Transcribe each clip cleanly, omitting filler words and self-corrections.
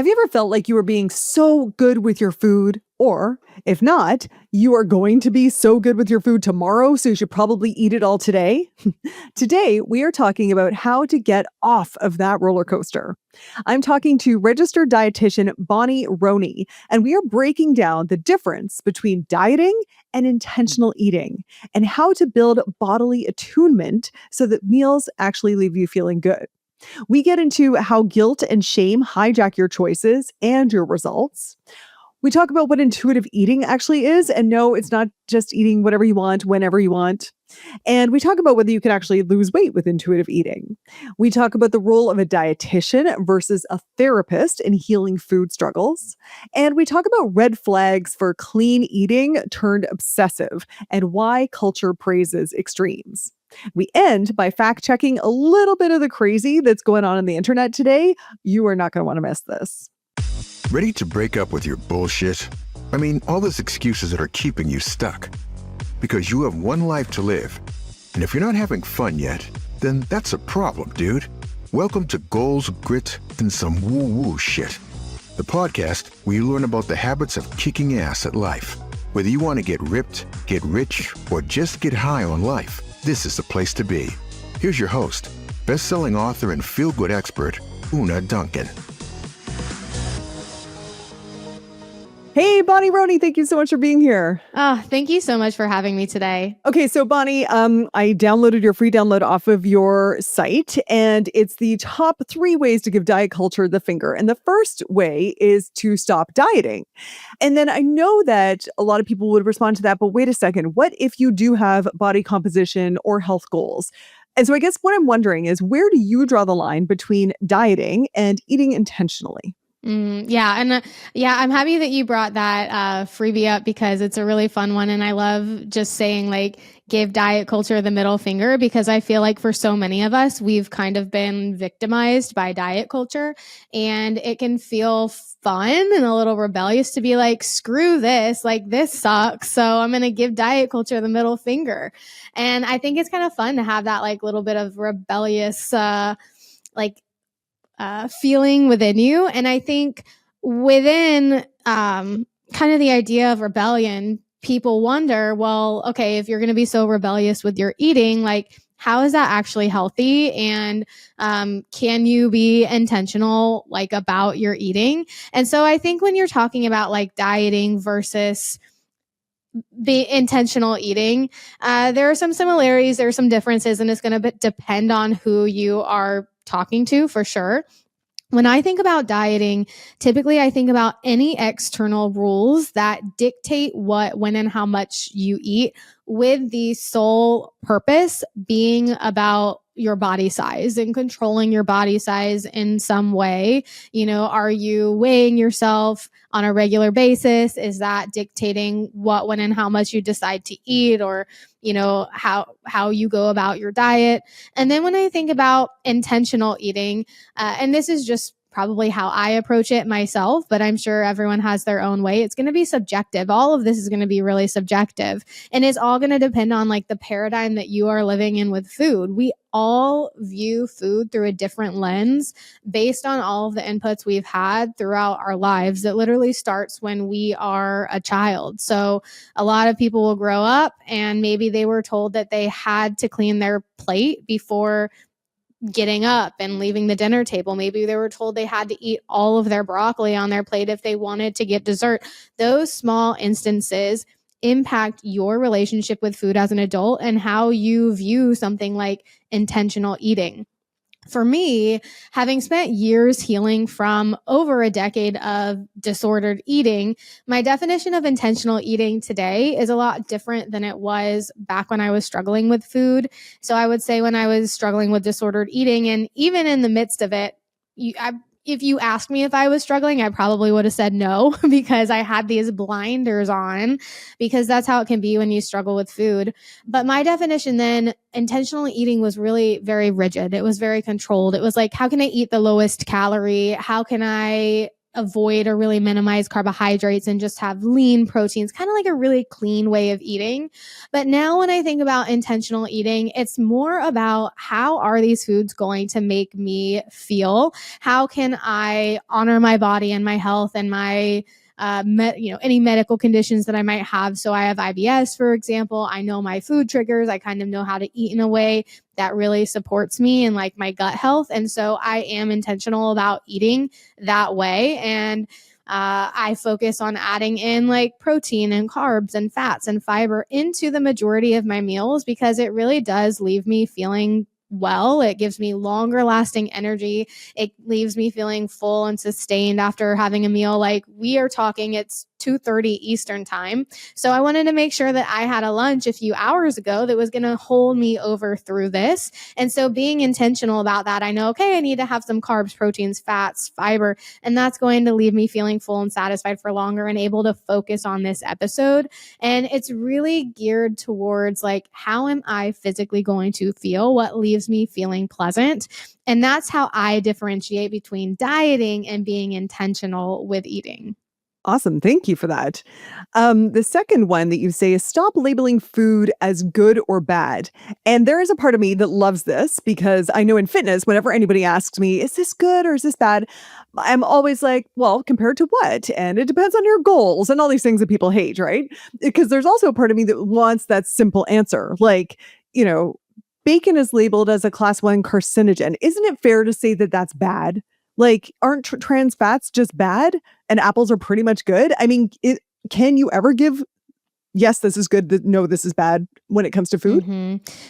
Have you ever felt like you were being so good with your food? Or, if not, you are going to be so good with your food tomorrow, so you should probably eat it all today? Today, we are talking about how to get off of that roller coaster. I'm talking to registered dietitian Bonnie Roney, and we are breaking down the difference between dieting and intentional eating and how to build bodily attunement so that meals actually leave you feeling good. We get into how guilt and shame hijack your choices and your results. We talk about what intuitive eating actually is, and no, it's not just eating whatever you want, whenever you want. And we talk about whether you can actually lose weight with intuitive eating. We talk about the role of a dietitian versus a therapist in healing food struggles. And we talk about red flags for clean eating turned obsessive and why culture praises extremes. We end by fact checking a little bit of the crazy that's going on the internet today. You are not going to want to miss this. Ready to break up with your bullshit? I mean, all those excuses that are keeping you stuck. Because you have one life to live. And if you're not having fun yet, then that's a problem, dude. Welcome to Goals, Grit, and some woo-woo shit. The podcast where you learn about the habits of kicking ass at life. Whether you want to get ripped, get rich, or just get high on life, this is the place to be. Here's your host, best-selling author and feel-good expert, Una Duncan. Hey, Bonnie Roney, thank you so much for being here. Thank you so much for having me today. Okay, so Bonnie, I downloaded your free download off of your site, and it's the top 3 ways to give diet culture the finger. And the first way is to stop dieting. And then I know that a lot of people would respond to that, but wait a second, what if you do have body composition or health goals? And so I guess what I'm wondering is, where do you draw the line between dieting and eating intentionally? I'm happy that you brought that freebie up because it's a really fun one. And I love just saying, like, give diet culture the middle finger, because I feel like for so many of us, we've kind of been victimized by diet culture, and it can feel fun and a little rebellious to be like, screw this, like this sucks, so I'm going to give diet culture the middle finger. And I think it's kind of fun to have that like little bit of rebellious feeling within you. And I think within kind of the idea of rebellion, people wonder, well, okay, if you're going to be so rebellious with your eating, like, how is that actually healthy? And can you be intentional, like, about your eating? And so I think when you're talking about like dieting versus be intentional eating, there are some similarities, there are some differences, and it's going to depend on who you are talking to, for sure. When I think about dieting, typically I think about any external rules that dictate what, when, and how much you eat, with the sole purpose being about your body size and controlling your body size in some way. You know, are you weighing yourself on a regular basis? Is that dictating what, when, and how much you decide to eat, or, you know, how you go about your diet? And then when I think about intentional eating, and this is just probably how I approach it myself, but I'm sure everyone has their own way. It's going to be subjective. All of this is going to be really subjective, and it's all going to depend on like the paradigm that you are living in with food. We all view food through a different lens based on all of the inputs we've had throughout our lives. It literally starts when we are a child. So a lot of people will grow up and maybe they were told that they had to clean their plate before getting up and leaving the dinner table. Maybe they were told they had to eat all of their broccoli on their plate if they wanted to get dessert. Those small instances impact your relationship with food as an adult and how you view something like intentional eating. For me, having spent years healing from over a decade of disordered eating, my definition of intentional eating today is a lot different than it was back when I was struggling with food. So I would say when I was struggling with disordered eating, and even in the midst of it, if you asked me if I was struggling, I probably would have said no, because I had these blinders on, because that's how it can be when you struggle with food. But my definition then, intentional eating, was really very rigid. It was very controlled. It was like, how can I eat the lowest calorie? How can I avoid or really minimize carbohydrates and just have lean proteins, kind of like a really clean way of eating. But now when I think about intentional eating, it's more about how are these foods going to make me feel? How can I honor my body and my health and my any medical conditions that I might have. So I have IBS, for example. I know my food triggers. I kind of know how to eat in a way that really supports me and like my gut health. And so I am intentional about eating that way. And I focus on adding in like protein and carbs and fats and fiber into the majority of my meals because it really does leave me feeling well. It gives me longer lasting energy. It leaves me feeling full and sustained after having a meal. Like we are talking, it's 2:30 Eastern time. So I wanted to make sure that I had a lunch a few hours ago that was going to hold me over through this. And so being intentional about that, I know, okay, I need to have some carbs, proteins, fats, fiber, and that's going to leave me feeling full and satisfied for longer and able to focus on this episode. And it's really geared towards like, how am I physically going to feel? What leaves me feeling pleasant? And that's how I differentiate between dieting and being intentional with eating. Awesome. Thank you for that. The second one that you say is stop labeling food as good or bad. And there is a part of me that loves this because I know in fitness, whenever anybody asks me, is this good or is this bad? I'm always like, well, compared to what? And it depends on your goals and all these things that people hate, right? Because there's also a part of me that wants that simple answer. Like, bacon is labeled as a class 1 carcinogen. Isn't it fair to say that that's bad? Like, aren't trans fats just bad and apples are pretty much good? I mean, can you ever give, yes, this is good, no, this is bad when it comes to food?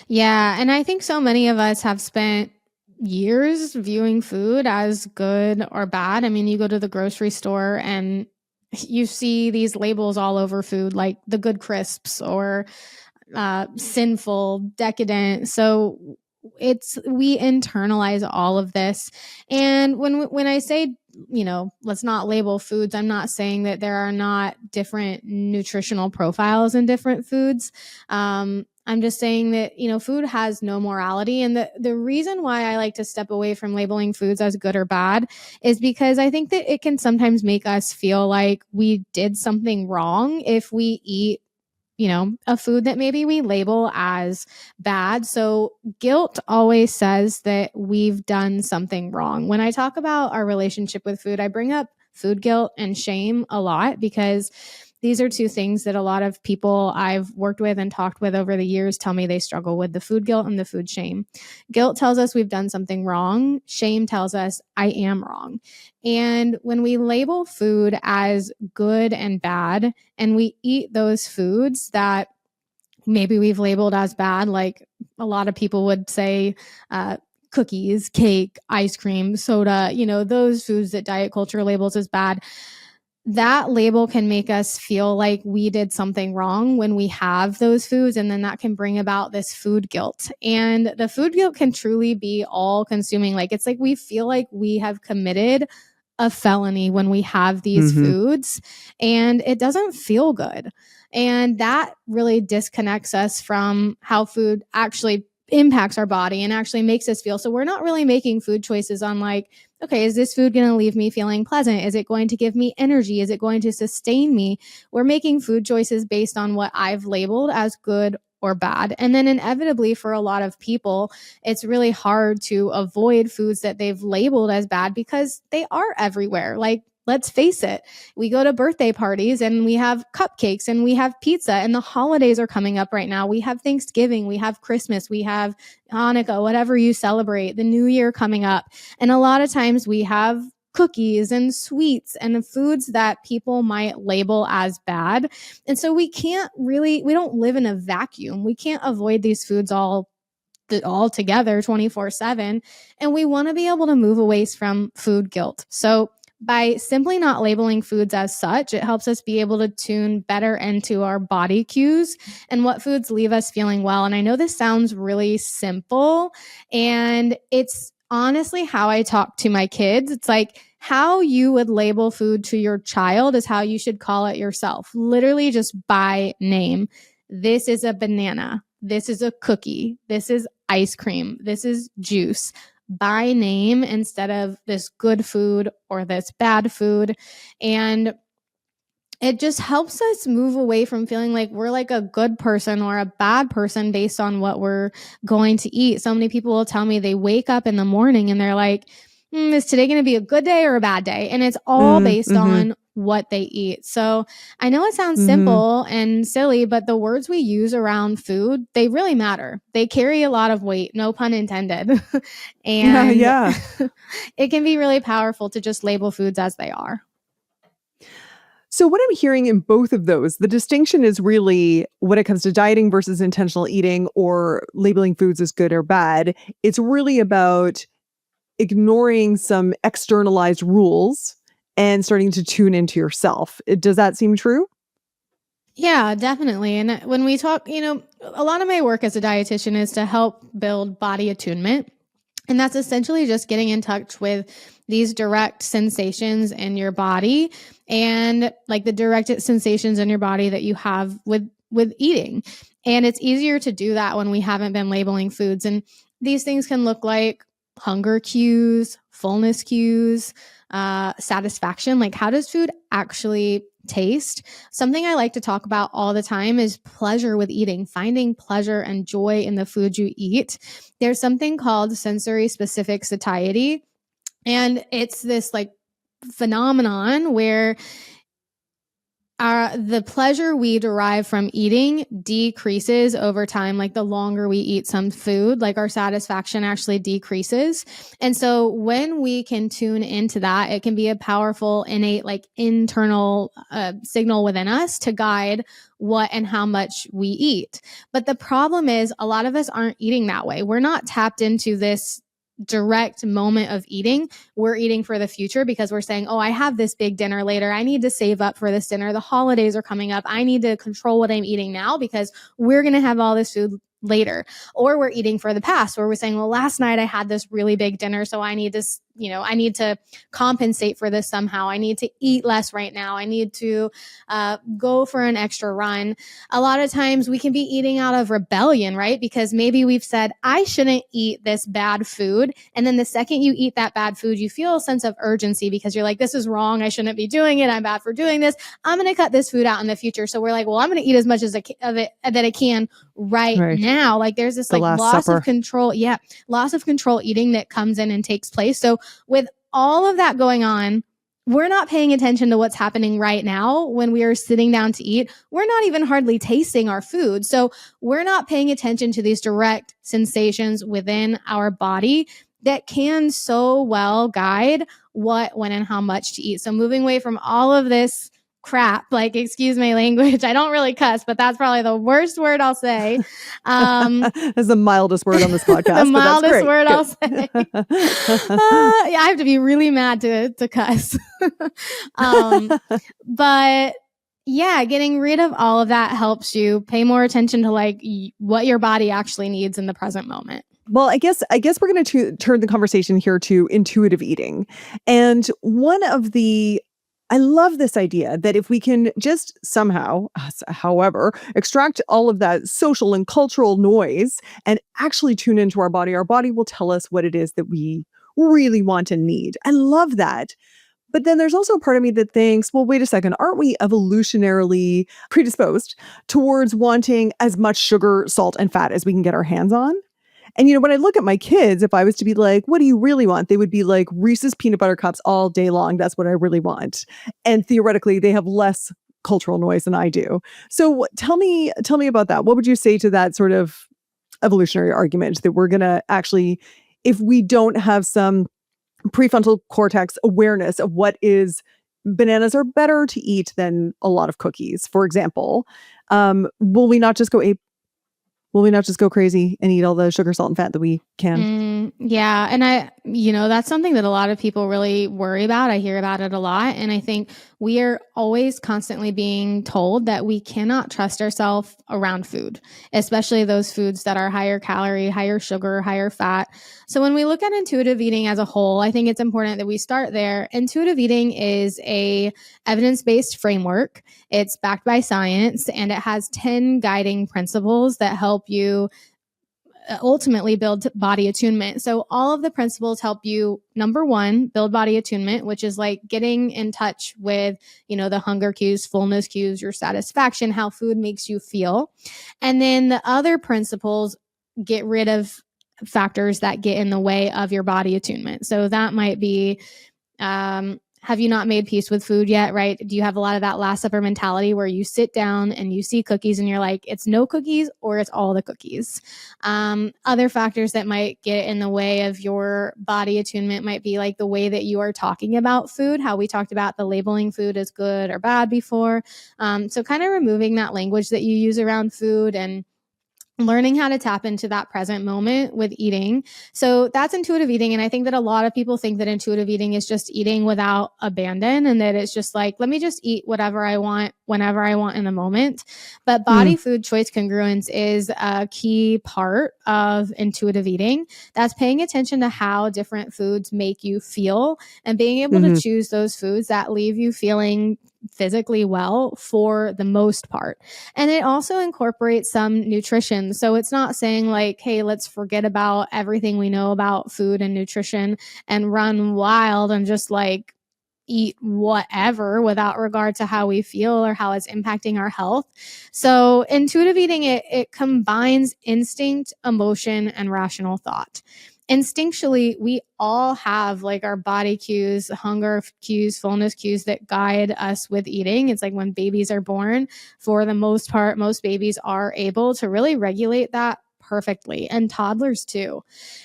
Yeah. And I think so many of us have spent years viewing food as good or bad. I mean, you go to the grocery store and you see these labels all over food, like the good crisps or sinful, decadent. So we internalize all of this. And when I say, let's not label foods, I'm not saying that there are not different nutritional profiles in different foods. I'm just saying that, food has no morality. And the reason why I like to step away from labeling foods as good or bad is because I think that it can sometimes make us feel like we did something wrong if we eat a food that maybe we label as bad. So guilt always says that we've done something wrong. When I talk about our relationship with food, I bring up food guilt and shame a lot because these are two things that a lot of people I've worked with and talked with over the years tell me they struggle with: the food guilt and the food shame. Guilt tells us we've done something wrong. Shame tells us I am wrong. And when we label food as good and bad, and we eat those foods that maybe we've labeled as bad, like a lot of people would say, cookies, cake, ice cream, soda, those foods that diet culture labels as bad, that label can make us feel like we did something wrong when we have those foods. And then that can bring about this food guilt. And the food guilt can truly be all consuming. Like, it's like we feel like we have committed a felony when we have these foods, and it doesn't feel good. And that really disconnects us from how food actually impacts our body and actually makes us feel. So we're not really making food choices on like, okay, is this food going to leave me feeling pleasant? Is it going to give me energy? Is it going to sustain me? We're making food choices based on what I've labeled as good or bad. And then inevitably for a lot of people, it's really hard to avoid foods that they've labeled as bad because they are everywhere. Like, let's face it, we go to birthday parties and we have cupcakes and we have pizza, and the holidays are coming up right now. We have Thanksgiving, we have Christmas, we have Hanukkah, whatever you celebrate, the New Year coming up. And a lot of times we have cookies and sweets and foods that people might label as bad. And so we don't live in a vacuum. We can't avoid these foods all together 24/7. And we want to be able to move away from food guilt. So by simply not labeling foods as such, it helps us be able to tune better into our body cues and what foods leave us feeling well. And I know this sounds really simple, and it's honestly how I talk to my kids. It's like how you would label food to your child is how you should call it yourself. Literally just by name. This is a banana. This is a cookie. This is ice cream. This is juice. by name instead of this good food or this bad food. And it just helps us move away from feeling like we're like a good person or a bad person based on what we're going to eat. So many people will tell me they wake up in the morning and they're like, is today going to be a good day or a bad day? And it's all based Mm-hmm. on what they eat. So I know it sounds Mm-hmm. simple and silly, but the words we use around food, they really matter. They carry a lot of weight, no pun intended. Yeah, And yeah. it can be really powerful to just label foods as they are. So, what I'm hearing in both of those, the distinction is really when it comes to dieting versus intentional eating or labeling foods as good or bad, it's really about ignoring some externalized rules and starting to tune into yourself. Does that seem true? Yeah, definitely. And when we talk, a lot of my work as a dietitian is to help build body attunement. And that's essentially just getting in touch with these direct sensations in your body and like the direct sensations in your body that you have with eating. And it's easier to do that when we haven't been labeling foods. And these things can look like hunger cues, fullness cues, satisfaction. Like, how does food actually taste? Something I like to talk about all the time is pleasure with eating, finding pleasure and joy in the food you eat. There's something called sensory specific satiety. And it's this like phenomenon where the pleasure we derive from eating decreases over time. Like the longer we eat some food, like our satisfaction actually decreases. And so when we can tune into that, it can be a powerful innate like internal signal within us to guide what and how much we eat. But the problem is a lot of us aren't eating that way. We're not tapped into this direct moment of eating. We're eating for the future because we're saying, oh, I have this big dinner later. I need to save up for this dinner. The holidays are coming up. I need to control what I'm eating now because we're going to have all this food later. Or we're eating for the past where we're saying, well, last night I had this really big dinner. So I need to, I need to compensate for this somehow. I need to eat less right now. I need to go for an extra run. A lot of times we can be eating out of rebellion, right? Because maybe we've said, I shouldn't eat this bad food. And then the second you eat that bad food, you feel a sense of urgency because you're like, this is wrong. I shouldn't be doing it. I'm bad for doing this. I'm going to cut this food out in the future. So we're like, well, I'm going to eat as much as of it that I can right Right. now. Like there's this The like Last loss Supper. of control. Yeah. Loss of control eating that comes in and takes place. So with all of that going on, we're not paying attention to what's happening right now when we are sitting down to eat. We're not even hardly tasting our food. So we're not paying attention to these direct sensations within our body that can so well guide what, when, and how much to eat. So moving away from all of this crap, like, excuse my language, I don't really cuss, but that's probably the worst word I'll say. That's the mildest word on this podcast, The but that's mildest great. word Good. I'll say. Yeah, I have to be really mad to cuss. But yeah, getting rid of all of that helps you pay more attention to like what your body actually needs in the present moment. Well, I guess we're going to turn the conversation here to intuitive eating. And I love this idea that if we can just somehow, however, extract all of that social and cultural noise and actually tune into our body will tell us what it is that we really want and need. I love that. But then there's also a part of me that thinks, well, wait a second, aren't we evolutionarily predisposed towards wanting as much sugar, salt, and fat as we can get our hands on? And, when I look at my kids, if I was to be like, what do you really want? They would be like Reese's peanut butter cups all day long. That's what I really want. And theoretically, they have less cultural noise than I do. So tell me about that. What would you say to that sort of evolutionary argument that we're going to actually, if we don't have some prefrontal cortex awareness of what is bananas are better to eat than a lot of cookies, for example, will we not just go ape? Will we not just go crazy and eat all the sugar, salt, and fat that we can? Yeah. And that's something that a lot of people really worry about. I hear about it a lot. And I think we are always constantly being told that we cannot trust ourselves around food, especially those foods that are higher calorie, higher sugar, higher fat. So when we look at intuitive eating as a whole, I think it's important that we start there. Intuitive eating is a evidence-based framework. It's backed by science, and it has 10 guiding principles that help you ultimately build body attunement. So all of the principles help you, number one, build body attunement, which is like getting in touch with, the hunger cues, fullness cues, your satisfaction, how food makes you feel. And then the other principles get rid of factors that get in the way of your body attunement. So that might be, have you not made peace with food yet, right? Do you have a lot of that Last Supper mentality where you sit down and you see cookies and you're like, it's no cookies or it's all the cookies? Other factors that might get in the way of your body attunement might be like the way that you are talking about food, how we talked about the labeling food as good or bad before. So kind of removing that language that you use around food and learning how to tap into that present moment with eating. So that's intuitive eating. And I think that a lot of people think that intuitive eating is just eating without abandon, and that it's just like, let me just eat whatever I want, whenever I want in the moment. But body food choice congruence is a key part of intuitive eating. That's paying attention to how different foods make you feel and being able to choose those foods that leave you feeling physically well for the most part. And it also incorporates some nutrition. So it's not saying like, hey, let's forget about everything we know about food and nutrition and run wild and just like eat whatever without regard to how we feel or how it's impacting our health. So intuitive eating, it combines instinct, emotion, and rational thought. Instinctually, we all have like our body cues, hunger cues, fullness cues that guide us with eating. It's like when babies are born, for the most part, most babies are able to really regulate that perfectly, and toddlers too.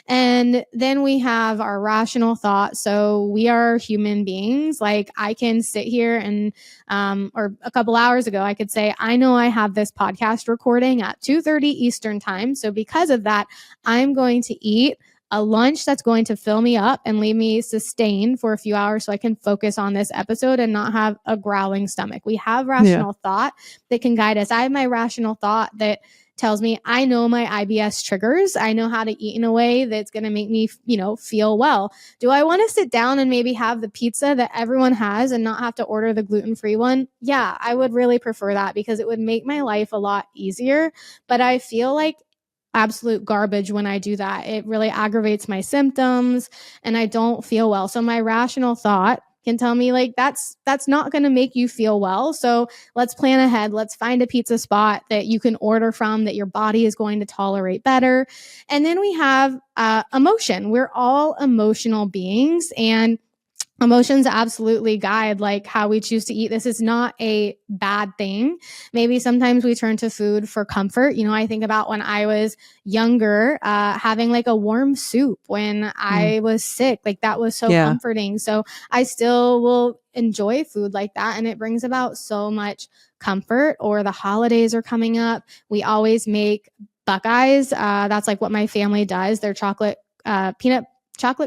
And then we have our rational thought. So we are human beings. Like I can sit here and, or a couple hours ago, I could say, I know I have this podcast recording at 2:30 Eastern time. So because of that, I'm going to eat a lunch that's going to fill me up and leave me sustained for a few hours so I can focus on this episode and not have a growling stomach. We have rational thought that can guide us. I have my rational thought that tells me I know my IBS triggers. I know how to eat in a way that's going to make me, feel well. Do I want to sit down and maybe have the pizza that everyone has and not have to order the gluten-free one? Yeah, I would really prefer that because it would make my life a lot easier. But I feel like absolute garbage when I do that. It really aggravates my symptoms and I don't feel well. So my rational thought can tell me like that's not going to make you feel well. So let's plan ahead. Let's find a pizza spot that you can order from that your body is going to tolerate better. And then we have emotion. We're all emotional beings, and emotions absolutely guide like how we choose to eat. This is not a bad thing. Maybe sometimes we turn to food for comfort. I think about when I was younger, having like a warm soup when I was sick. Like that was so comforting. So I still will enjoy food like that, and it brings about so much comfort. Or the holidays are coming up. We always make Buckeyes. That's like what my family does. They're chocolate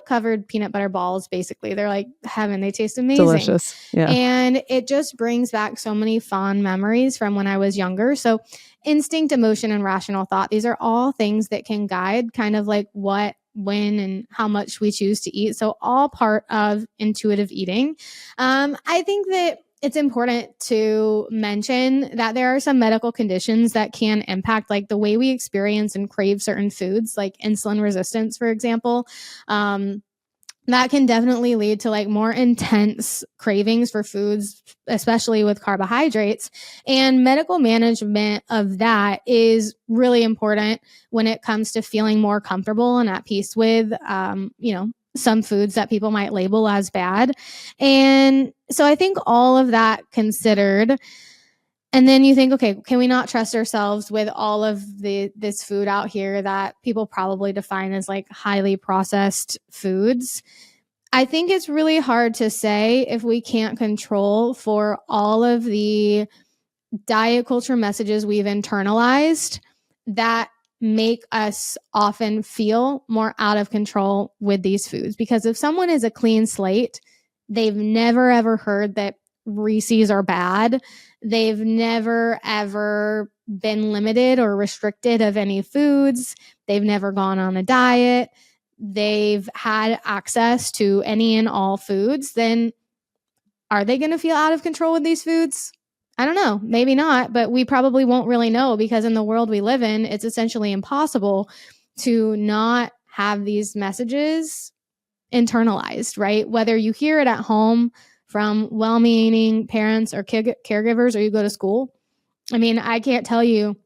covered peanut butter balls. Basically, they're like heaven. They taste amazing. Delicious. Yeah. And it just brings back so many fond memories from when I was younger. So instinct, emotion, and rational thought, these are all things that can guide kind of like what, when, and how much we choose to eat. So all part of intuitive eating. I think that it's important to mention that there are some medical conditions that can impact like the way we experience and crave certain foods, like insulin resistance, for example. That can definitely lead to like more intense cravings for foods, especially with carbohydrates. And medical management of that is really important when it comes to feeling more comfortable and at peace with, some foods that people might label as bad. And so I think all of that considered, and then you think, okay, can we not trust ourselves with all of this food out here that people probably define as like highly processed foods? I think it's really hard to say if we can't control for all of the diet culture messages we've internalized that make us often feel more out of control with these foods. Because if someone is a clean slate, they've never ever heard that Reese's are bad. They've never ever been limited or restricted of any foods. They've never gone on a diet. They've had access to any and all foods. Then are they going to feel out of control with these foods? I don't know. Maybe not, but we probably won't really know because in the world we live in, it's essentially impossible to not have these messages internalized, right? Whether you hear it at home from well-meaning parents or caregivers, or you go to school. I mean, I can't tell you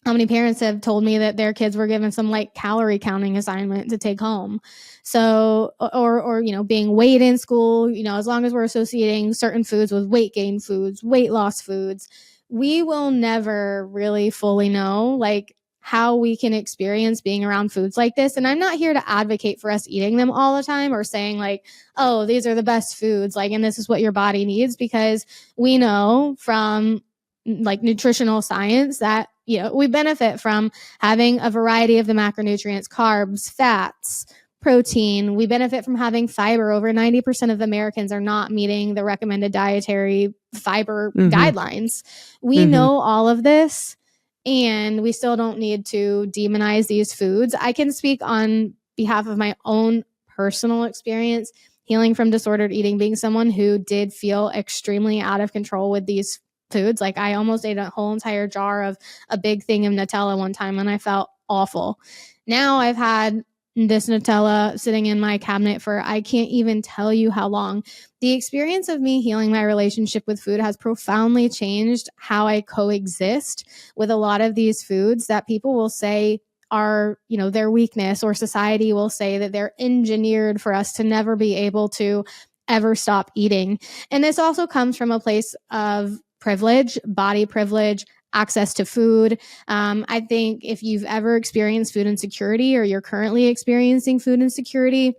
how many parents have told me that their kids were given some like calorie counting assignment to take home. So, or being weighed in school, as long as we're associating certain foods with weight gain foods, weight loss foods, we will never really fully know like how we can experience being around foods like this. And I'm not here to advocate for us eating them all the time or saying like, oh, these are the best foods, like, and this is what your body needs, because we know from like nutritional science that we benefit from having a variety of the macronutrients, carbs, fats, protein. We benefit from having fiber. Over 90% of Americans are not meeting the recommended dietary fiber guidelines. We know all of this, and we still don't need to demonize these foods. I can speak on behalf of my own personal experience healing from disordered eating, being someone who did feel extremely out of control with these foods. Like I almost ate a whole entire jar of a big thing of Nutella one time and I felt awful. Now I've had this Nutella sitting in my cabinet for I can't even tell you how long. The experience of me healing my relationship with food has profoundly changed how I coexist with a lot of these foods that people will say are, their weakness, or society will say that they're engineered for us to never be able to ever stop eating. And this also comes from a place of privilege, body privilege, access to food. I think if you've ever experienced food insecurity or you're currently experiencing food insecurity,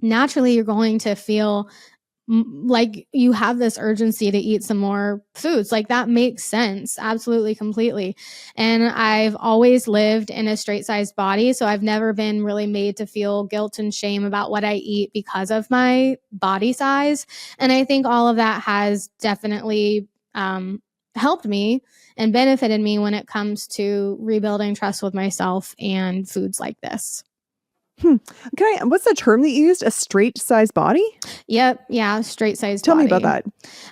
naturally you're going to feel like you have this urgency to eat some more foods. Like that makes sense. Absolutely, completely. And I've always lived in a straight sized body. So I've never been really made to feel guilt and shame about what I eat because of my body size. And I think all of that has definitely helped me and benefited me when it comes to rebuilding trust with myself and foods like this. What's the term that you used? A straight sized body? Yep. Yeah. Straight sized Tell body. me about that.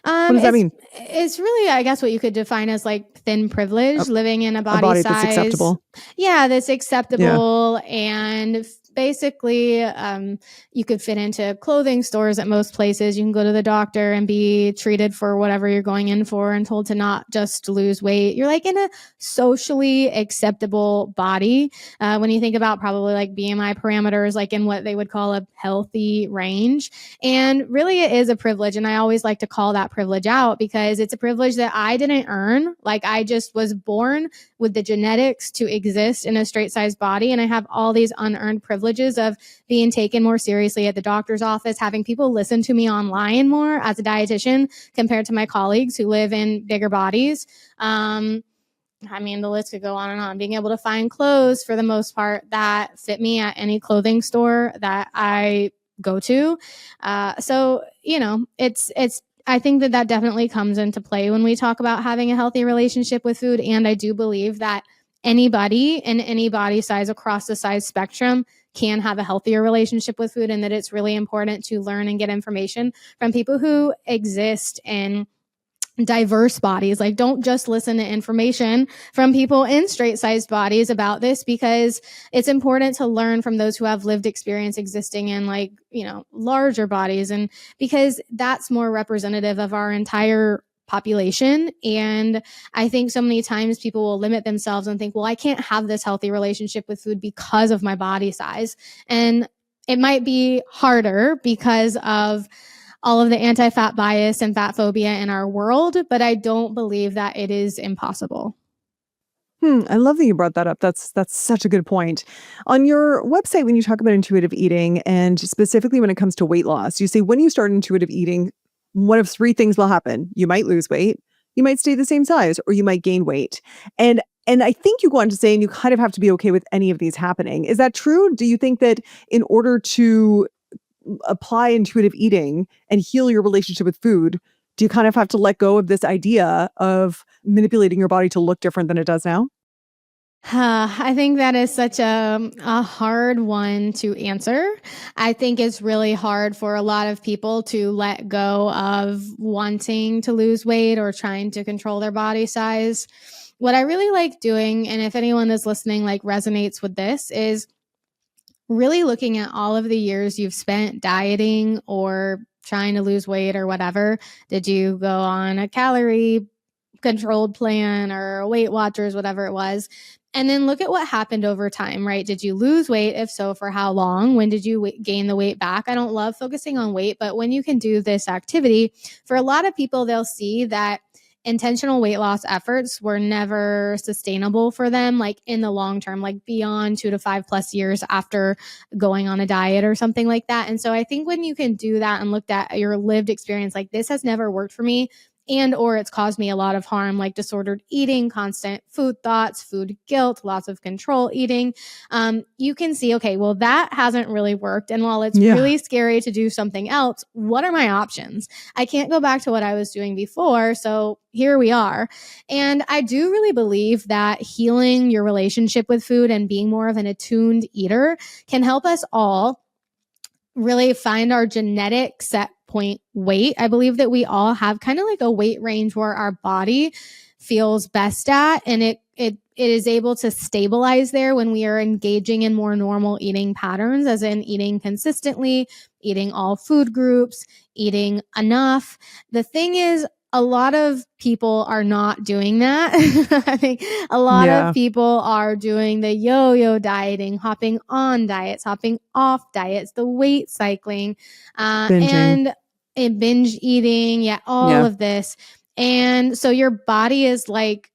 What does that mean? It's really, I guess, what you could define as like thin privilege, living in a body size. That's acceptable. Yeah, that's acceptable. Yeah. And basically, you could fit into clothing stores at most places. You can go to the doctor and be treated for whatever you're going in for and told to not just lose weight. You're like in a socially acceptable body. When you think about probably like BMI parameters, like in what they would call a healthy range. And really it is a privilege. And I always like to call that privilege out because it's a privilege that I didn't earn. Like I just was born with the genetics to exist in a straight sized body. And I have all these unearned privileges of being taken more seriously at the doctor's office, having people listen to me online more as a dietitian compared to my colleagues who live in bigger bodies. I mean, the list could go on and on. Being able to find clothes for the most part that fit me at any clothing store that I go to. So, I think that definitely comes into play when we talk about having a healthy relationship with food. And I do believe that anybody in any body size across the size spectrum can have a healthier relationship with food, and that it's really important to learn and get information from people who exist in diverse bodies. Like don't just listen to information from people in straight sized bodies about this, because it's important to learn from those who have lived experience existing in like, larger bodies, and because that's more representative of our entire population. And I think so many times people will limit themselves and think, well, I can't have this healthy relationship with food because of my body size. And it might be harder because of all of the anti-fat bias and fat phobia in our world, but I don't believe that it is impossible. I love that you brought that up. That's such a good point. On your website, when you talk about intuitive eating, and specifically when it comes to weight loss, you say when you start intuitive eating, one of three things will happen. You might lose weight, you might stay the same size, or you might gain weight. And I think you go on to say, and you kind of have to be okay with any of these happening. Is that true? Do you think that in order to apply intuitive eating and heal your relationship with food, do you kind of have to let go of this idea of manipulating your body to look different than it does now? I think that is such a hard one to answer. I think it's really hard for a lot of people to let go of wanting to lose weight or trying to control their body size. What I really like doing, and if anyone is listening like resonates with this, is really looking at all of the years you've spent dieting or trying to lose weight or whatever. Did you go on a calorie controlled plan or Weight Watchers, whatever it was? And then look at what happened over time, right? Did you lose weight? If so, for how long? When did you gain the weight back? I don't love focusing on weight, but when you can do this activity, for a lot of people, they'll see that intentional weight loss efforts were never sustainable for them, like in the long term, like beyond 2 to 5+ years after going on a diet or something like that. And so I think when you can do that and looked at your lived experience, like this has never worked for me, and or it's caused me a lot of harm, like disordered eating, constant food thoughts, food guilt, lots of control eating, you can see, okay, well, that hasn't really worked. And while it's really scary to do something else, what are my options? I can't go back to what I was doing before. So here we are. And I do really believe that healing your relationship with food and being more of an attuned eater can help us all really find our genetic set point weight. I believe that we all have kind of like a weight range where our body feels best at, and it is able to stabilize there when we are engaging in more normal eating patterns, as in eating consistently, eating all food groups, eating enough. The thing is, a lot of people are not doing that. I think a lot of people are doing the yo-yo dieting, hopping on diets, hopping off diets, the weight cycling, and binge eating. Yeah, all of this. And so your body is like,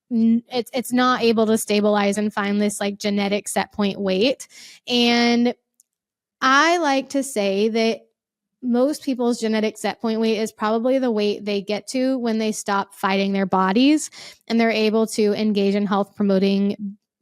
it's not able to stabilize and find this like genetic set point weight. And I like to say that most people's genetic set point weight is probably the weight they get to when they stop fighting their bodies and they're able to engage in health promoting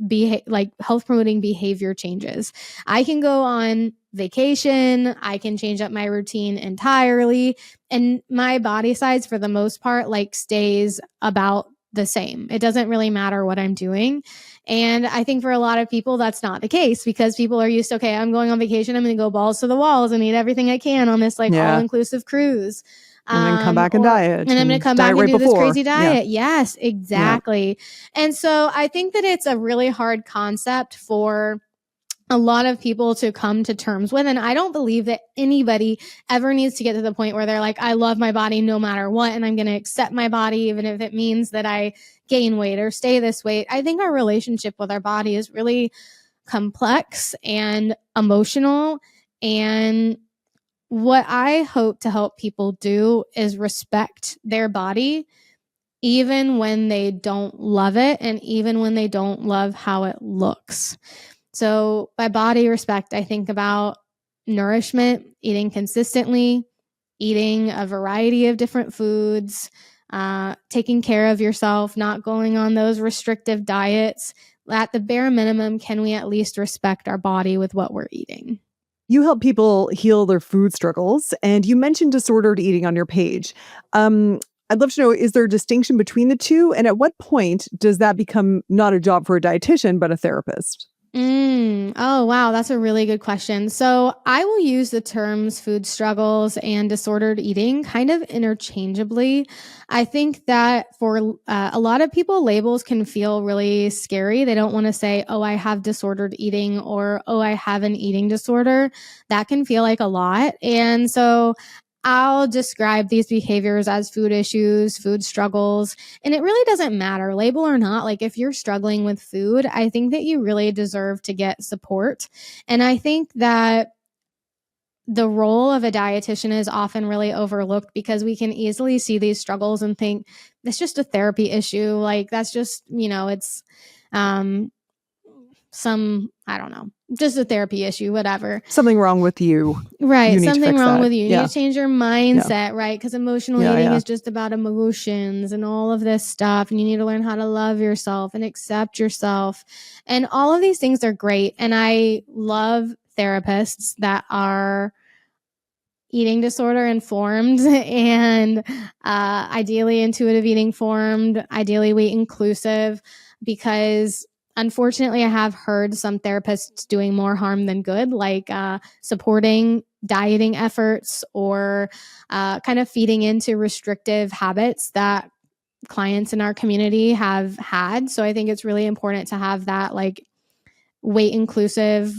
behavior changes. I can go on vacation, I can change up my routine entirely, and my body size for the most part like stays about the same. It doesn't really matter what I'm doing. And I think for a lot of people, that's not the case, because people are used to, okay, I'm going on vacation, I'm going to go balls to the walls and eat everything I can on this like all-inclusive cruise. And then come back and diet. And I'm going to come back and do this crazy diet. Yes, exactly. And so I think that it's a really hard concept for a lot of people to come to terms with. And I don't believe that anybody ever needs to get to the point where they're like, I love my body no matter what, and I'm going to accept my body even if it means that I gain weight or stay this weight. I think our relationship with our body is really complex and emotional. And what I hope to help people do is respect their body, even when they don't love it and even when they don't love how it looks. So by body respect, I think about nourishment, eating consistently, eating a variety of different foods, taking care of yourself, not going on those restrictive diets. At the bare minimum, can we at least respect our body with what we're eating? You help people heal their food struggles, and you mentioned disordered eating on your page. I'd love to know, is there a distinction between the two? And at what point does that become not a job for a dietitian, but a therapist? Oh, wow. That's a really good question. So I will use the terms food struggles and disordered eating kind of interchangeably. I think that for a lot of people, labels can feel really scary. They don't want to say, oh, I have disordered eating, or, oh, I have an eating disorder. That can feel like a lot. And so I'll describe these behaviors as food issues, food struggles, and it really doesn't matter, label or not. Like if you're struggling with food, I think that you really deserve to get support. And I think that the role of a dietitian is often really overlooked because we can easily see these struggles and think it's just a therapy issue. Like that's just, it's I don't know, just a therapy issue, whatever. Something wrong with you. Right. You need Something to fix wrong that. with you. You need to change your mindset, right? Because emotional eating is just about emotions and all of this stuff. And you need to learn how to love yourself and accept yourself. And all of these things are great. And I love therapists that are eating disorder informed and ideally intuitive eating formed, ideally weight inclusive, because unfortunately, I have heard some therapists doing more harm than good, like supporting dieting efforts or kind of feeding into restrictive habits that clients in our community have had. So I think it's really important to have that like weight inclusive,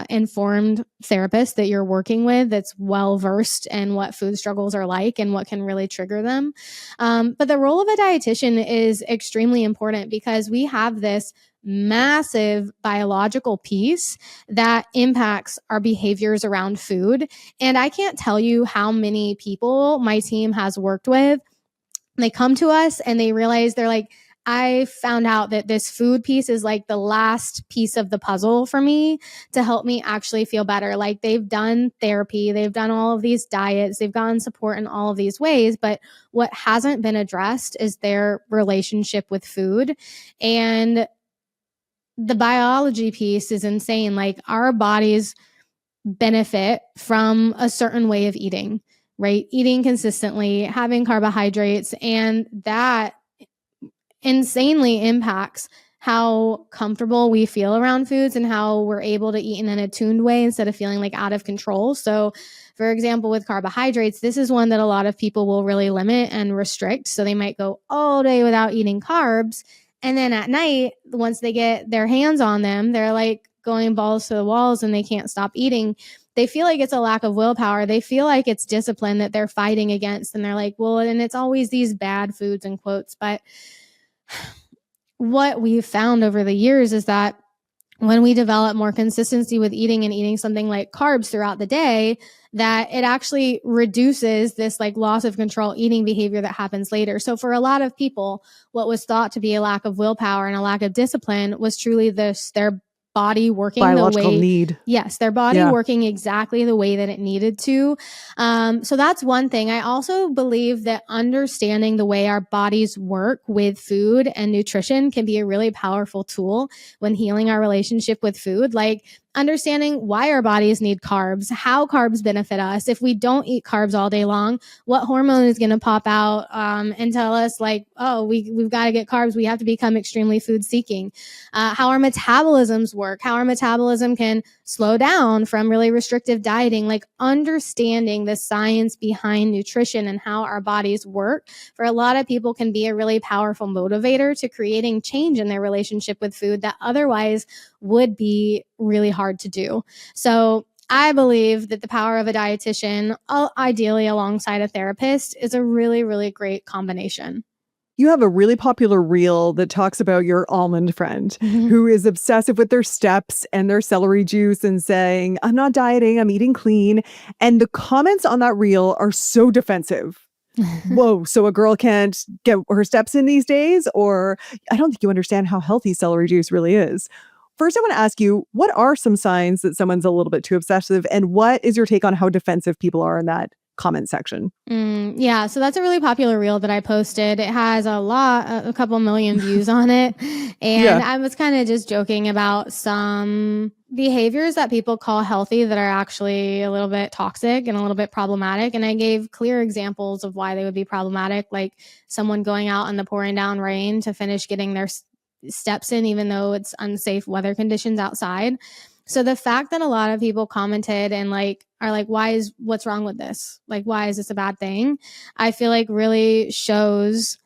informed therapist that you're working with that's well versed in what food struggles are like and what can really trigger them. But the role of a dietitian is extremely important because we have this massive biological piece that impacts our behaviors around food. And I can't tell you how many people my team has worked with. They come to us and they realize they're like, I found out that this food piece is like the last piece of the puzzle for me to help me actually feel better. Like they've done therapy, they've done all of these diets, they've gotten support in all of these ways, but what hasn't been addressed is their relationship with food. And the biology piece is insane. Like our bodies benefit from a certain way of eating, right? Eating consistently, having carbohydrates, and that insanely impacts how comfortable we feel around foods and how we're able to eat in an attuned way instead of feeling like out of control. So, for example, with carbohydrates, this is one that a lot of people will really limit and restrict. So they might go all day without eating carbs. And then at night, once they get their hands on them, they're like going balls to the walls and they can't stop eating. They feel like it's a lack of willpower. They feel like it's discipline that they're fighting against. And they're like, well, and it's always these bad foods in quotes. But what we've found over the years is that when we develop more consistency with eating and eating something like carbs throughout the day, that it actually reduces this like loss of control eating behavior that happens later. So for a lot of people, what was thought to be a lack of willpower and a lack of discipline was truly their body working Biological the way need. yes, their body Yeah. working exactly the way that it needed to. So that's one thing. I also believe that understanding the way our bodies work with food and nutrition can be a really powerful tool when healing our relationship with food. Like understanding why our bodies need carbs, how carbs benefit us. If we don't eat carbs all day long, what hormone is going to pop out and tell us like, oh, we've got to get carbs. We have to become extremely food seeking. How our metabolisms work, how our metabolism can slow down from really restrictive dieting, like understanding the science behind nutrition and how our bodies work for a lot of people can be a really powerful motivator to creating change in their relationship with food that otherwise would be really hard to do. So I believe that the power of a dietitian, ideally alongside a therapist, is a really, really great combination. You have a really popular reel that talks about your almond friend who is obsessive with their steps and their celery juice and saying, I'm not dieting, I'm eating clean. And the comments on that reel are so defensive. Whoa, so a girl can't get her steps in these days? Or I don't think you understand how healthy celery juice really is. First, I want to ask you, what are some signs that someone's a little bit too obsessive? And what is your take on how defensive people are in that comment section? Yeah, so that's a really popular reel that I posted. It has a couple million views on it. And Yeah. I was kind of just joking about some behaviors that people call healthy that are actually a little bit toxic and a little bit problematic. And I gave clear examples of why they would be problematic, like someone going out in the pouring down rain to finish getting their steps in, even though it's unsafe weather conditions outside. So the fact that a lot of people commented and like are like, what's wrong with this? Like, why is this a bad thing? I feel like really shows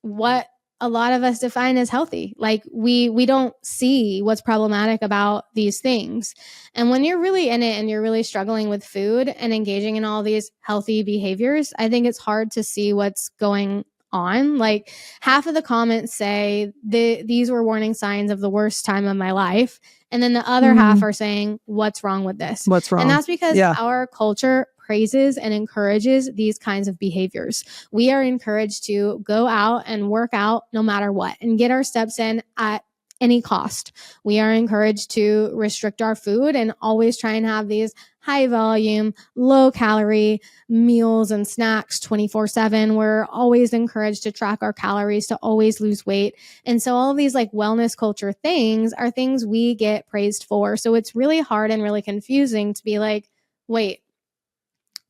what a lot of us define as healthy. Like we don't see what's problematic about these things. And when you're really in it and you're really struggling with food and engaging in all these healthy behaviors, I think it's hard to see what's going on. Like half of the comments say these were warning signs of the worst time of my life. And then the other half are saying, what's wrong with this? What's wrong? And that's because Yeah. our culture praises and encourages these kinds of behaviors. We are encouraged to go out and work out no matter what and get our steps in at any cost. We are encouraged to restrict our food and always try and have these high volume, low calorie meals and snacks 24/7. We're always encouraged to track our calories, to always lose weight. And so all of these like wellness culture things are things we get praised for. So it's really hard and really confusing to be like, wait,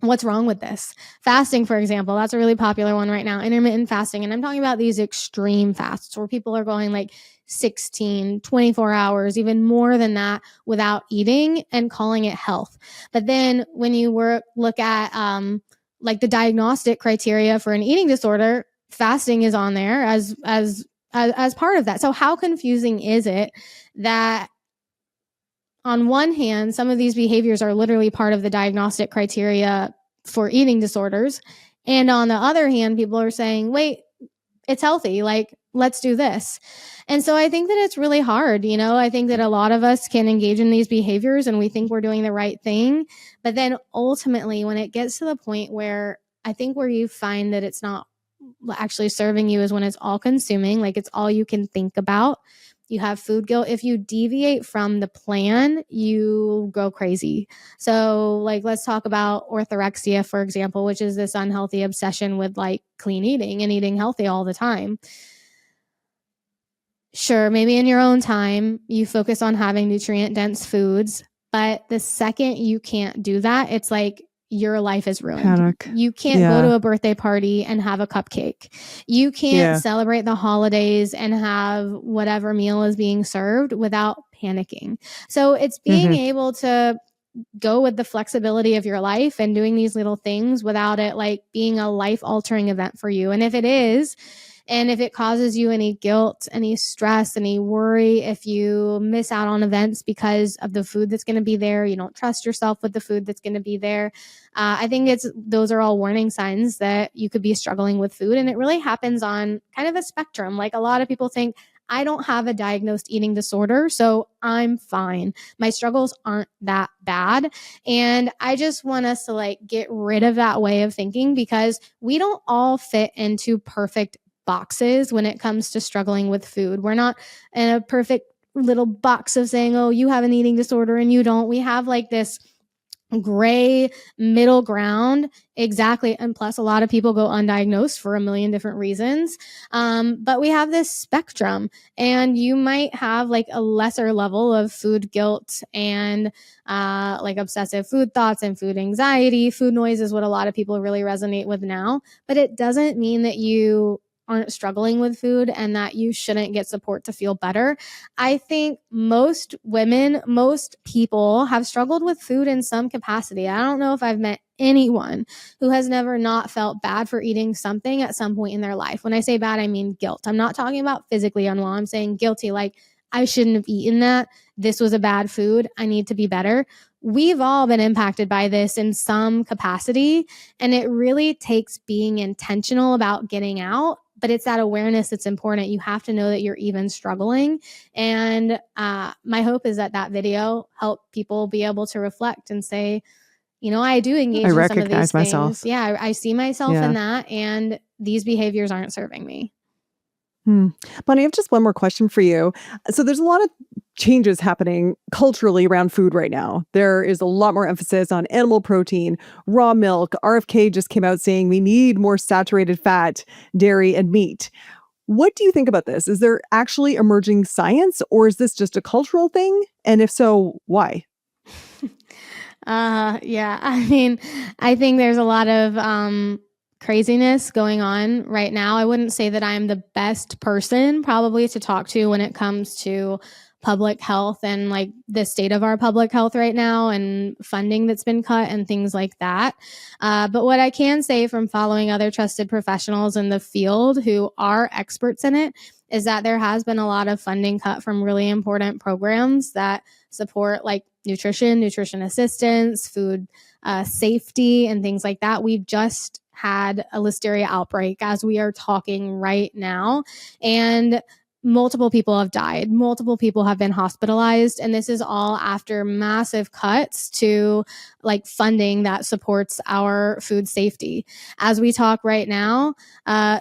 What's wrong with this? Fasting, for example, that's a really popular one right now, intermittent fasting. And I'm talking about these extreme fasts where people are going like 16, 24 hours, even more than that without eating and calling it health. But then when you look at like the diagnostic criteria for an eating disorder, fasting is on there as part of that. So how confusing is it that on one hand, some of these behaviors are literally part of the diagnostic criteria for eating disorders. And on the other hand, people are saying, wait, it's healthy. Like, let's do this. And so I think that it's really hard. I think that a lot of us can engage in these behaviors and we think we're doing the right thing. But then ultimately, when it gets to the point where you find that it's not actually serving you is when it's all consuming, like it's all you can think about. You have food guilt. If you deviate from the plan, you go crazy. So, like, let's talk about orthorexia, for example, which is this unhealthy obsession with like clean eating and eating healthy all the time. Sure, maybe in your own time, you focus on having nutrient dense foods, but the second you can't do that, it's like your life is ruined. Panic. You can't go to a birthday party and have a cupcake. You can't celebrate the holidays and have whatever meal is being served without panicking. So it's being able to go with the flexibility of your life and doing these little things without it like being a life altering event for you. And if it is, and if it causes you any guilt, any stress, any worry, if you miss out on events because of the food that's going to be there, you don't trust yourself with the food that's going to be there. I think those are all warning signs that you could be struggling with food. And it really happens on kind of a spectrum. Like a lot of people think, I don't have a diagnosed eating disorder, so I'm fine. My struggles aren't that bad. And I just want us to like get rid of that way of thinking because we don't all fit into perfect boxes when it comes to struggling with food. We're not in a perfect little box of saying, oh, you have an eating disorder and you don't. We have like this gray middle ground. Exactly. And plus, a lot of people go undiagnosed for a million different reasons. But we have this spectrum, and you might have like a lesser level of food guilt and like obsessive food thoughts and food anxiety. Food noise is what a lot of people really resonate with now, but it doesn't mean that you aren't struggling with food and that you shouldn't get support to feel better. I think most women, most people have struggled with food in some capacity. I don't know if I've met anyone who has never not felt bad for eating something at some point in their life. When I say bad, I mean guilt. I'm not talking about physically unwell. I'm saying guilty, like I shouldn't have eaten that. This was a bad food. I need to be better. We've all been impacted by this in some capacity, and it really takes being intentional about getting out. But it's that awareness that's important. You have to know that you're even struggling. And my hope is that video helped people be able to reflect and say, I do engage in some of these recognize myself. things. Yeah, I see myself in that. And these behaviors aren't serving me. Bonnie, I have just one more question for you. So there's a lot of changes happening culturally around food right now. There is a lot more emphasis on animal protein, raw milk. RFK just came out saying we need more saturated fat, dairy, and meat. What do you think about this? Is there actually emerging science, or is this just a cultural thing? And if so, why? Yeah, I mean, I think there's a lot of craziness going on right now. I wouldn't say that I'm the best person probably to talk to when it comes to public health and like the state of our public health right now and funding that's been cut and things like that. But what I can say from following other trusted professionals in the field who are experts in it is that there has been a lot of funding cut from really important programs that support like nutrition assistance, food safety, and things like that. We've just had a listeria outbreak as we are talking right now, and multiple people have died. Multiple people have been hospitalized. And this is all after massive cuts to like funding that supports our food safety. As we talk right now,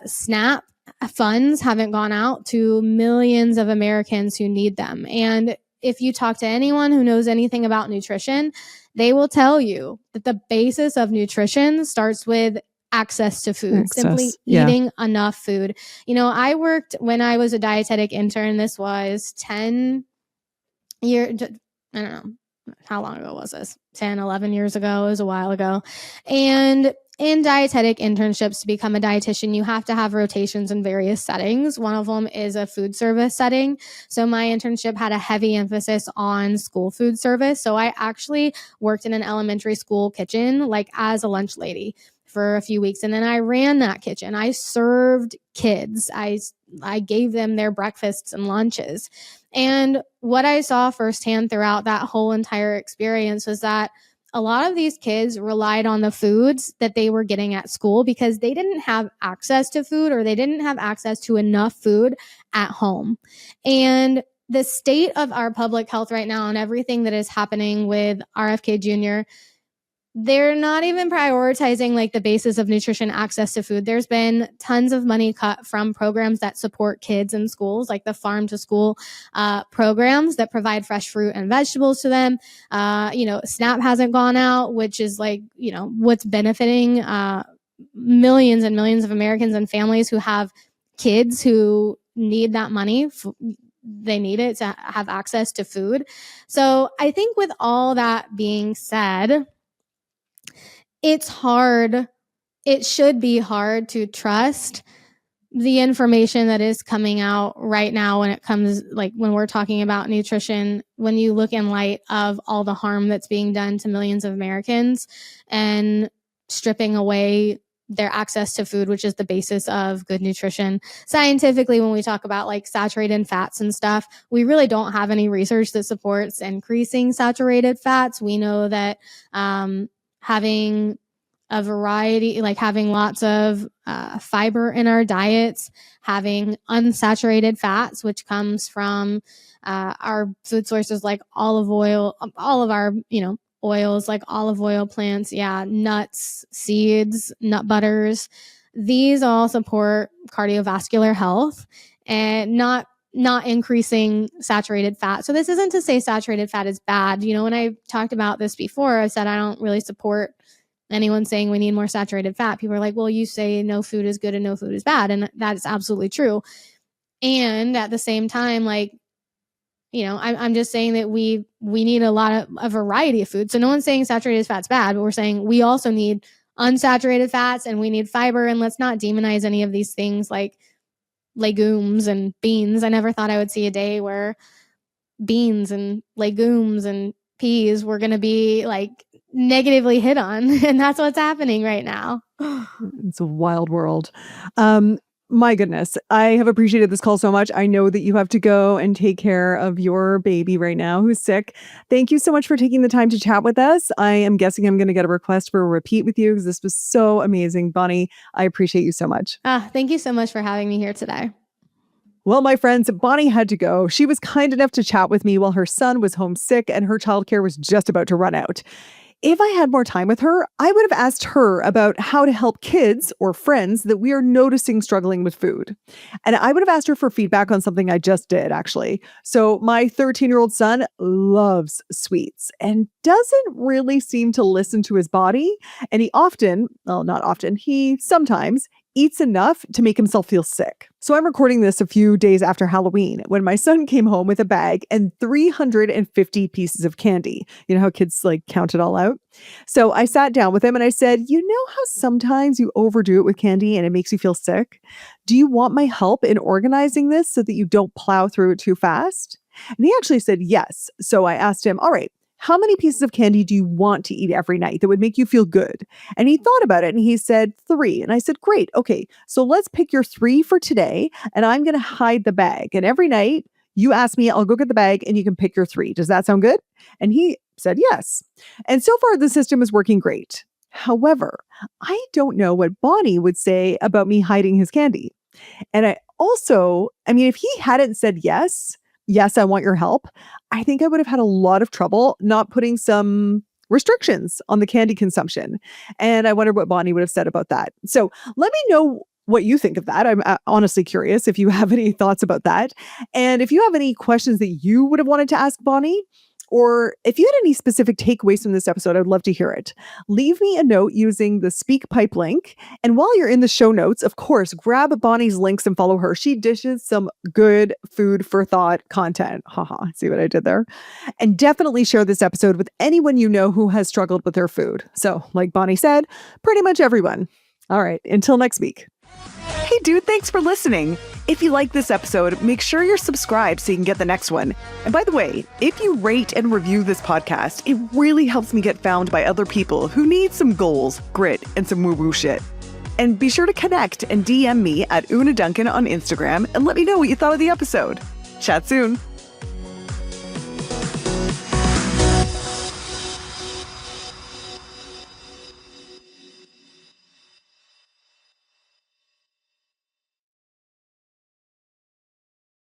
SNAP funds haven't gone out to millions of Americans who need them. And if you talk to anyone who knows anything about nutrition, they will tell you that the basis of nutrition starts with access to food, simply eating enough food. I worked when I was a dietetic intern. This was 10 years, I don't know, how long ago was this? 10, 11 years ago. It was a while ago. And in dietetic internships, to become a dietitian, you have to have rotations in various settings. One of them is a food service setting. So my internship had a heavy emphasis on school food service. So I actually worked in an elementary school kitchen, like as a lunch lady for a few weeks. And then I ran that kitchen. I served kids. I gave them their breakfasts and lunches. And what I saw firsthand throughout that whole entire experience was that a lot of these kids relied on the foods that they were getting at school because they didn't have access to food, or they didn't have access to enough food at home. And the state of our public health right now and everything that is happening with RFK Jr., they're not even prioritizing like the basis of nutrition access to food. There's been tons of money cut from programs that support kids in schools, like the farm to school programs that provide fresh fruit and vegetables to them. SNAP hasn't gone out, which is like, what's benefiting millions and millions of Americans and families who have kids who need that money. They need it to have access to food. So I think with all that being said, it's hard. It should be hard to trust the information that is coming out right now when it comes, like when we're talking about nutrition, when you look in light of all the harm that's being done to millions of Americans and stripping away their access to food, which is the basis of good nutrition. Scientifically, when we talk about like saturated fats and stuff, we really don't have any research that supports increasing saturated fats. We know that having a variety, like having lots of fiber in our diets, having unsaturated fats, which comes from our food sources like olive oil, all of our, oils like olive oil plants, nuts, seeds, nut butters. These all support cardiovascular health and not increasing saturated fat. So this isn't to say saturated fat is bad. When I talked about this before, I said I don't really support anyone saying we need more saturated fat. People are like, well, you say no food is good and no food is bad. And that is absolutely true. And at the same time, like, I'm just saying that we need a variety of food. So no one's saying saturated fat's bad, but we're saying we also need unsaturated fats and we need fiber. And let's not demonize any of these things like legumes and beans. I never thought I would see a day where beans and legumes and peas were going to be like negatively hit on. And that's what's happening right now. It's a wild world. My goodness, I have appreciated this call so much. I know that you have to go and take care of your baby right now who's sick. Thank you so much for taking the time to chat with us. I am guessing I'm going to get a request for a repeat with you because this was so amazing. Bonnie, I appreciate you so much. Thank you so much for having me here today. Well, my friends, Bonnie had to go. She was kind enough to chat with me while her son was homesick and her childcare was just about to run out. If I had more time with her, I would have asked her about how to help kids or friends that we are noticing struggling with food. And I would have asked her for feedback on something I just did, actually. So my 13-year-old son loves sweets and doesn't really seem to listen to his body. And he sometimes eats enough to make himself feel sick. So I'm recording this a few days after Halloween when my son came home with a bag and 350 pieces of candy. You know how kids like count it all out? So I sat down with him and I said, you know how sometimes you overdo it with candy and it makes you feel sick? Do you want my help in organizing this so that you don't plow through it too fast? And he actually said yes. So I asked him, all right, how many pieces of candy do you want to eat every night that would make you feel good? And he thought about it and he said 3. And I said, great. Okay, so let's pick your 3 for today. And I'm going to hide the bag. And every night you ask me, I'll go get the bag and you can pick your 3. Does that sound good? And he said yes. And so far the system is working great. However, I don't know what Bonnie would say about me hiding his candy. And if he hadn't said yes, I want your help, I think I would have had a lot of trouble not putting some restrictions on the candy consumption. And I wonder what Bonnie would have said about that. So let me know what you think of that. I'm honestly curious if you have any thoughts about that. And if you have any questions that you would have wanted to ask Bonnie, Or if you had any specific takeaways from this episode, I'd love to hear it. Leave me a note using the SpeakPipe link. And while you're in the show notes, of course, grab Bonnie's links and follow her. She dishes some good food for thought content. Haha, see what I did there? And definitely share this episode with anyone you know who has struggled with their food. So, like Bonnie said, pretty much everyone. All right, until next week. Hey dude, thanks for listening. If you like this episode, make sure you're subscribed so you can get the next one. And by the way, if you rate and review this podcast, it really helps me get found by other people who need some goals, grit, and some woo-woo shit. And be sure to connect and DM me at Una Duncan on Instagram and let me know what you thought of the episode. Chat soon.